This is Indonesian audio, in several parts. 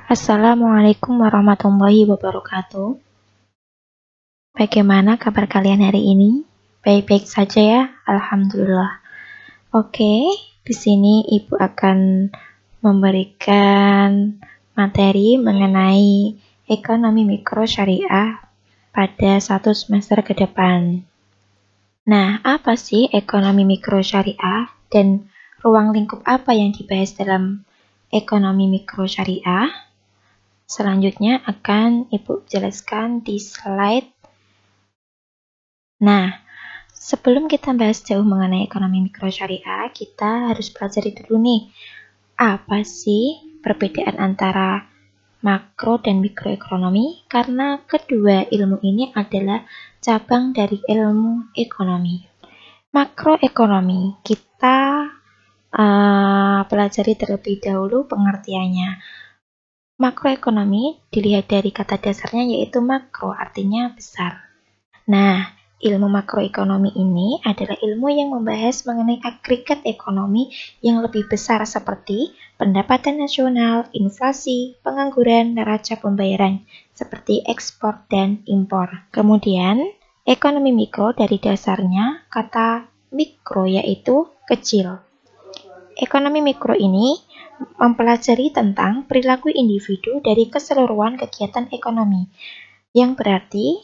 Assalamualaikum warahmatullahi wabarakatuh. Bagaimana kabar kalian hari ini? Baik-baik saja ya, alhamdulillah. Oke, di sini Ibu akan memberikan materi mengenai ekonomi mikro syariah pada 1 semester ke depan. Nah, apa sih ekonomi mikro syariah dan ruang lingkup apa yang dibahas dalam ekonomi mikro syariah? Selanjutnya akan Ibu jelaskan di slide. Nah, sebelum kita bahas jauh mengenai ekonomi mikro syariah, kita harus pelajari dulu nih, apa sih perbedaan antara makro dan mikroekonomi? Karena kedua ilmu ini adalah cabang dari ilmu ekonomi. Makroekonomi, kita pelajari terlebih dahulu pengertiannya. Makroekonomi dilihat dari kata dasarnya yaitu makro, artinya besar. Nah, ilmu makroekonomi ini adalah ilmu yang membahas mengenai agregat ekonomi yang lebih besar seperti pendapatan nasional, inflasi, pengangguran, neraca pembayaran, seperti ekspor dan impor. Kemudian, ekonomi mikro dari dasarnya kata mikro yaitu kecil. Ekonomi mikro ini mempelajari tentang perilaku individu dari keseluruhan kegiatan ekonomi, yang berarti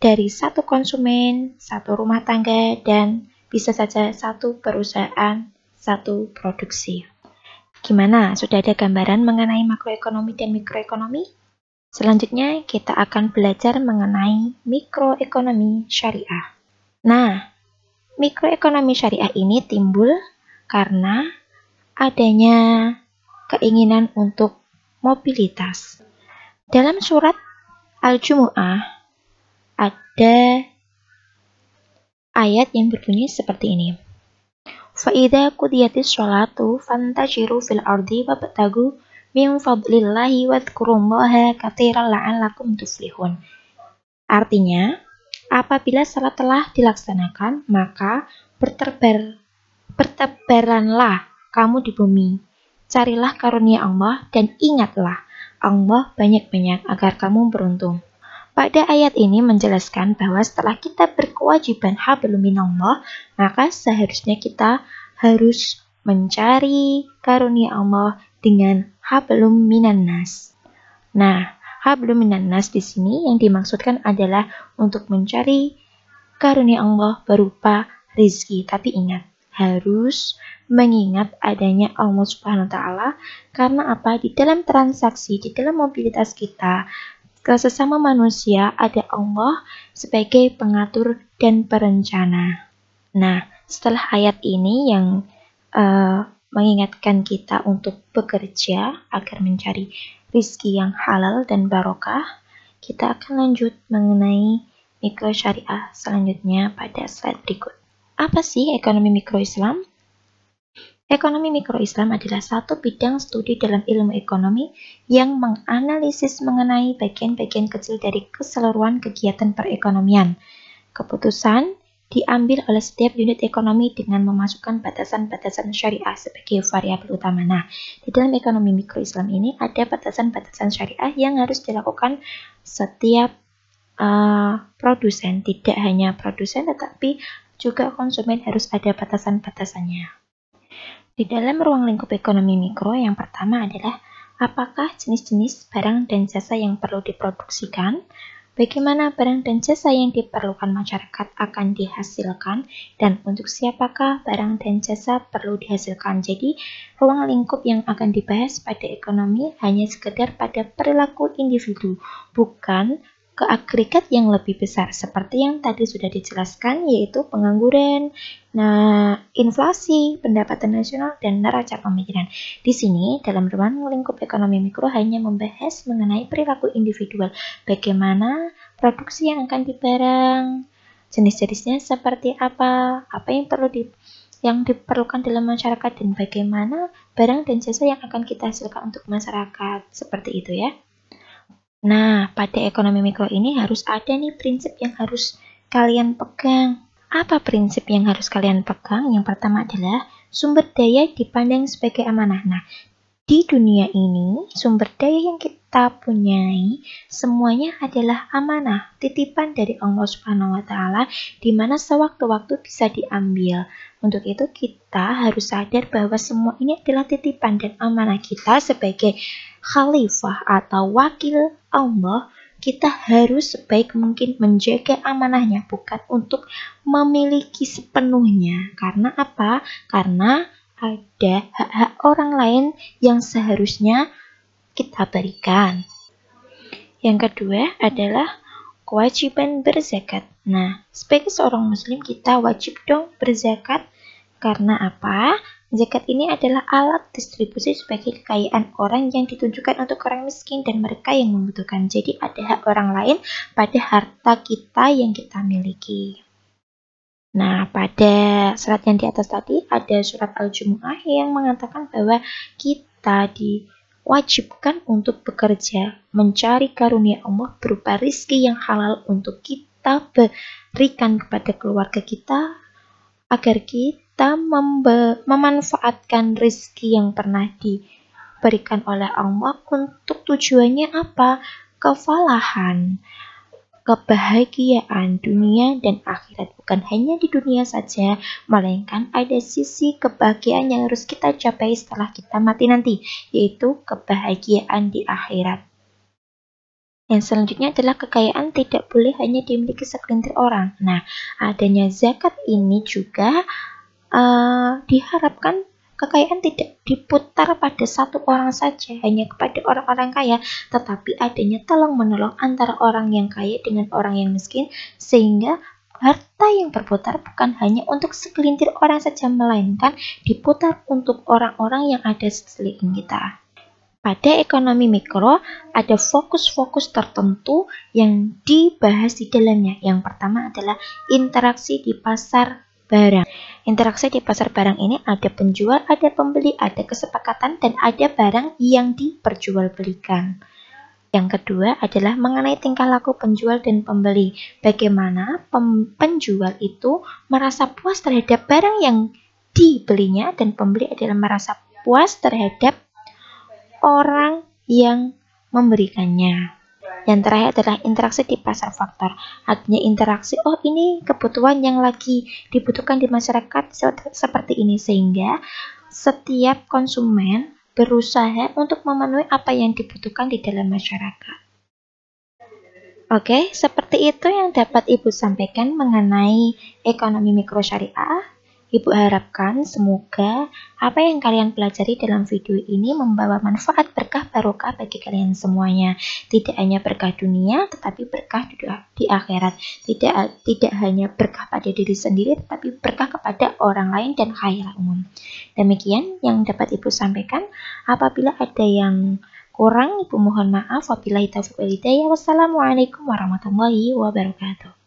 dari satu konsumen, satu rumah tangga, dan bisa saja satu perusahaan, satu produksi. Gimana? Sudah ada gambaran mengenai makroekonomi dan mikroekonomi? Selanjutnya kita akan belajar mengenai mikroekonomi syariah. Nah, mikroekonomi syariah ini timbul karena adanya keinginan untuk mobilitas. Dalam surat Al-Jumu'ah ada ayat yang berbunyi seperti ini. Fa'idha qudiyatis sholatu fantashiru fil ardi wabtagu min fadlillahi wadhkurullaha katsiran la'allakum tuflihun. Artinya, apabila salat telah dilaksanakan, maka bertebaranlah kamu di bumi. Carilah karunia Allah dan ingatlah Allah banyak-banyak agar kamu beruntung. Pada ayat ini menjelaskan bahwa setelah kita berkewajiban hablum minallah, maka seharusnya kita harus mencari karunia Allah dengan hablum minannas. Nah, hablum minannas di sini yang dimaksudkan adalah untuk mencari karunia Allah berupa rizki. Tapi ingat, harus mengingat adanya Allah Subhanahu wa Ta'ala, karena apa? Di dalam transaksi, di dalam mobilitas kita ke sesama manusia ada Allah sebagai pengatur dan perencana. Nah, setelah ayat ini yang mengingatkan kita untuk bekerja agar mencari rizki yang halal dan barokah, kita akan lanjut mengenai mikro syariah selanjutnya pada slide berikut. Apa sih ekonomi mikro Islam? Ekonomi mikro Islam adalah satu bidang studi dalam ilmu ekonomi yang menganalisis mengenai bagian-bagian kecil dari keseluruhan kegiatan perekonomian. Keputusan diambil oleh setiap unit ekonomi dengan memasukkan batasan-batasan syariah sebagai variabel utama. Nah, di dalam ekonomi mikro Islam ini ada batasan-batasan syariah yang harus dilakukan setiap produsen. Tidak hanya produsen, tetapi juga konsumen harus ada batasan-batasannya. Di dalam ruang lingkup ekonomi mikro, yang pertama adalah apakah jenis-jenis barang dan jasa yang perlu diproduksikan, bagaimana barang dan jasa yang diperlukan masyarakat akan dihasilkan, dan untuk siapakah barang dan jasa perlu dihasilkan. Jadi, ruang lingkup yang akan dibahas pada ekonomi hanya sekedar pada perilaku individu, bukan ke agregat yang lebih besar, seperti yang tadi sudah dijelaskan, yaitu pengangguran, inflasi, pendapatan nasional, dan neraca pembayaran. Di sini, dalam ruang lingkup ekonomi mikro hanya membahas mengenai perilaku individual, bagaimana produksi yang akan dibarang, jenis-jenisnya seperti apa yang diperlukan dalam masyarakat, dan bagaimana barang dan jasa yang akan kita hasilkan untuk masyarakat, seperti itu ya. Nah, pada ekonomi mikro ini harus ada nih prinsip yang harus kalian pegang. Apa prinsip yang harus kalian pegang? Yang pertama adalah sumber daya dipandang sebagai amanah. Nah, di dunia ini, sumber daya yang kita punyai semuanya adalah amanah, titipan dari Allah Subhanahu wa Ta'ala, di mana sewaktu-waktu bisa diambil. Untuk itu, kita harus sadar bahwa semua ini adalah titipan dan amanah kita sebagai khalifah atau wakil Allah. Kita harus sebaik mungkin menjaga amanahnya, bukan untuk memiliki sepenuhnya. Karena apa? Karena ada hak-hak orang lain yang seharusnya kita berikan. Yang kedua adalah kewajiban berzakat. Nah, sebagai seorang muslim kita wajib dong berzakat. Karena apa? Zakat ini adalah alat distribusi sebagai kekayaan orang yang ditujukan untuk orang miskin dan mereka yang membutuhkan. Jadi ada hak orang lain pada harta kita yang kita miliki. Nah, pada surat yang di atas tadi ada surat Al-Jumu'ah yang mengatakan bahwa kita diwajibkan untuk bekerja, mencari karunia Allah berupa rizki yang halal untuk kita berikan kepada keluarga kita, agar kita memanfaatkan rizki yang pernah diberikan oleh Allah untuk tujuannya apa? Kefalahan, kebahagiaan dunia dan akhirat. Bukan hanya di dunia saja, melainkan ada sisi kebahagiaan yang harus kita capai setelah kita mati nanti, yaitu kebahagiaan di akhirat. Yang selanjutnya adalah kekayaan tidak boleh hanya dimiliki segelintir orang. Nah, adanya zakat ini juga diharapkan kekayaan tidak diputar pada satu orang saja, hanya kepada orang-orang kaya, tetapi adanya tolong-menolong antara orang yang kaya dengan orang yang miskin, sehingga harta yang berputar bukan hanya untuk segelintir orang saja, melainkan diputar untuk orang-orang yang ada sekeliling kita. Pada ekonomi mikro, ada fokus-fokus tertentu yang dibahas di dalamnya. Yang pertama adalah interaksi di pasar barang. Interaksi di pasar barang ini ada penjual, ada pembeli, ada kesepakatan, dan ada barang yang diperjualbelikan. Yang kedua adalah mengenai tingkah laku penjual dan pembeli. Bagaimana penjual itu merasa puas terhadap barang yang dibelinya, dan pembeli adalah merasa puas terhadap orang yang memberikannya. Yang terakhir adalah interaksi di pasar faktor. Artinya interaksi, oh ini kebutuhan yang lagi dibutuhkan di masyarakat seperti ini, sehingga setiap konsumen berusaha untuk memenuhi apa yang dibutuhkan di dalam masyarakat. Oke, seperti itu yang dapat Ibu sampaikan mengenai ekonomi mikro syariah. Ibu harapkan semoga apa yang kalian pelajari dalam video ini membawa manfaat berkah barokah bagi kalian semuanya. Tidak hanya berkah dunia, tetapi berkah di akhirat. Tidak hanya berkah pada diri sendiri, tetapi berkah kepada orang lain dan khairat umum. Demikian yang dapat Ibu sampaikan. Apabila ada yang kurang, Ibu mohon maaf. Wabillahi taufiq wal hidayah. Wassalamualaikum warahmatullahi wabarakatuh.